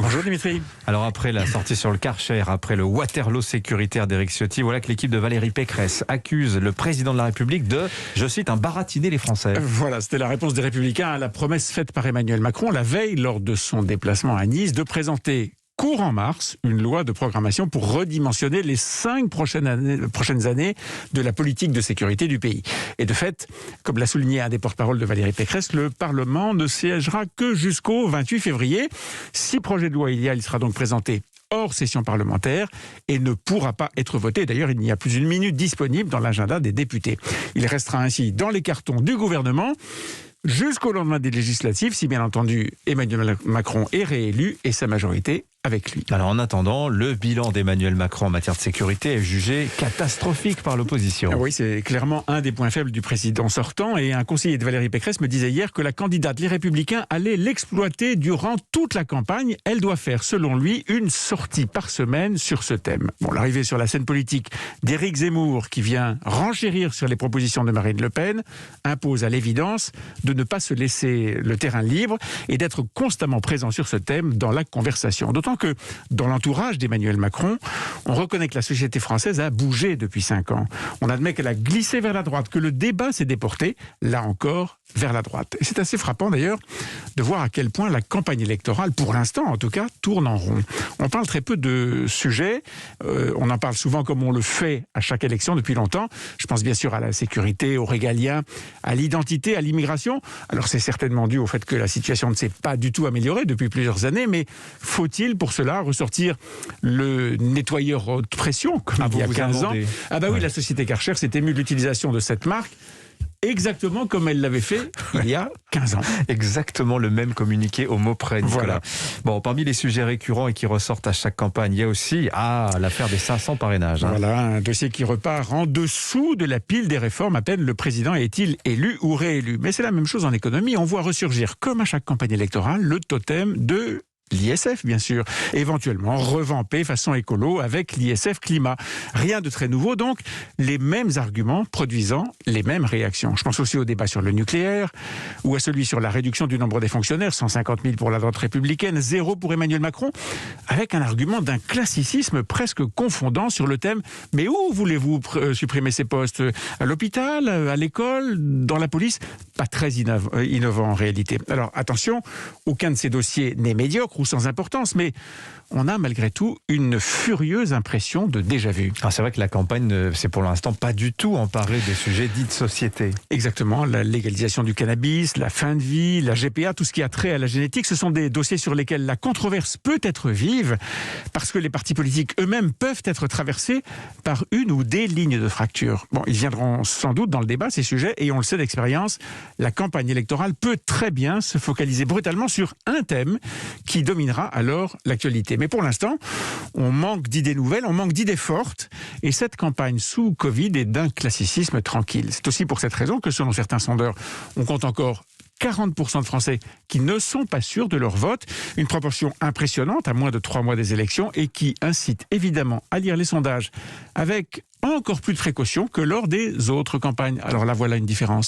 Bonjour Dimitri. Alors après la sortie sur le Karcher, après le Waterloo sécuritaire d'Éric Ciotti, voilà que l'équipe de Valérie Pécresse accuse le président de la République de, je cite, baratiner les Français. Voilà, c'était la réponse des Républicains à la promesse faite par Emmanuel Macron la veille lors de son déplacement à Nice de présenter courant mars une loi de programmation pour redimensionner les 5 prochaines années de la politique de sécurité du pays. Et de fait, comme l'a souligné un des porte-parole de Valérie Pécresse, le Parlement ne siégera que jusqu'au 28 février. Si projet de loi il y a, il sera donc présenté hors session parlementaire et ne pourra pas être voté. D'ailleurs, il n'y a plus une minute disponible dans l'agenda des députés. Il restera ainsi dans les cartons du gouvernement jusqu'au lendemain des législatives, si bien entendu Emmanuel Macron est réélu et sa majorité avec lui. Alors en attendant, le bilan d'Emmanuel Macron en matière de sécurité est jugé catastrophique par l'opposition. Oui, c'est clairement un des points faibles du président sortant, et un conseiller de Valérie Pécresse me disait hier que la candidate Les Républicains allait l'exploiter durant toute la campagne. Elle doit faire, selon lui, une sortie par semaine sur ce thème. Bon, l'arrivée sur la scène politique d'Éric Zemmour, qui vient renchérir sur les propositions de Marine Le Pen, impose à l'évidence de ne pas se laisser le terrain libre et d'être constamment présent sur ce thème dans la conversation. D'autant que dans l'entourage d'Emmanuel Macron, on reconnaît que la société française a bougé depuis 5 ans. On admet qu'elle a glissé vers la droite, que le débat s'est déporté, là encore, vers la droite. Et c'est assez frappant d'ailleurs de voir à quel point la campagne électorale, pour l'instant en tout cas, tourne en rond. On parle très peu de sujets, on en parle souvent comme on le fait à chaque élection depuis longtemps. Je pense bien sûr à la sécurité, au régalien, à l'identité, à l'immigration. Alors c'est certainement dû au fait que la situation ne s'est pas du tout améliorée depuis plusieurs années, mais faut-il pour cela ressortir le nettoyeur haute pression, comme il y a 15 ans? Ah bah oui, la société Karcher s'est émue de l'utilisation de cette marque exactement comme elle l'avait fait il y a 15 ans. Exactement le même communiqué au mot près, Nicolas. Voilà. Bon, parmi les sujets récurrents et qui ressortent à chaque campagne, il y a aussi l'affaire des 500 parrainages. Voilà, un dossier qui repart en dessous de la pile des réformes à peine le président est-il élu ou réélu. Mais c'est la même chose en économie, on voit ressurgir, comme à chaque campagne électorale, le totem de l'ISF, bien sûr, éventuellement revampé façon écolo avec l'ISF climat. Rien de très nouveau, donc les mêmes arguments produisant les mêmes réactions. Je pense aussi au débat sur le nucléaire ou à celui sur la réduction du nombre des fonctionnaires, 150 000 pour la droite républicaine, 0 pour Emmanuel Macron, avec un argument d'un classicisme presque confondant sur le thème « Mais où voulez-vous supprimer ces postes ? À l'hôpital, à l'école, dans la police ?» Pas très innovant en réalité. Alors attention, aucun de ces dossiers n'est médiocre ou sans importance, mais on a malgré tout une furieuse impression de déjà-vu. C'est vrai que la campagne ne s'est pour l'instant pas du tout emparée des sujets dits de société. Exactement, la légalisation du cannabis, la fin de vie, la GPA, tout ce qui a trait à la génétique, ce sont des dossiers sur lesquels la controverse peut être vive, parce que les partis politiques eux-mêmes peuvent être traversés par une ou des lignes de fracture. Bon, ils viendront sans doute dans le débat, ces sujets, et on le sait d'expérience, la campagne électorale peut très bien se focaliser brutalement sur un thème qui dominera alors l'actualité. Mais pour l'instant, on manque d'idées nouvelles, on manque d'idées fortes, et cette campagne sous Covid est d'un classicisme tranquille. C'est aussi pour cette raison que, selon certains sondeurs, on compte encore 40% de Français qui ne sont pas sûrs de leur vote, une proportion impressionnante à moins de 3 mois des élections et qui incite évidemment à lire les sondages avec encore plus de précaution que lors des autres campagnes. Alors là, voilà une différence.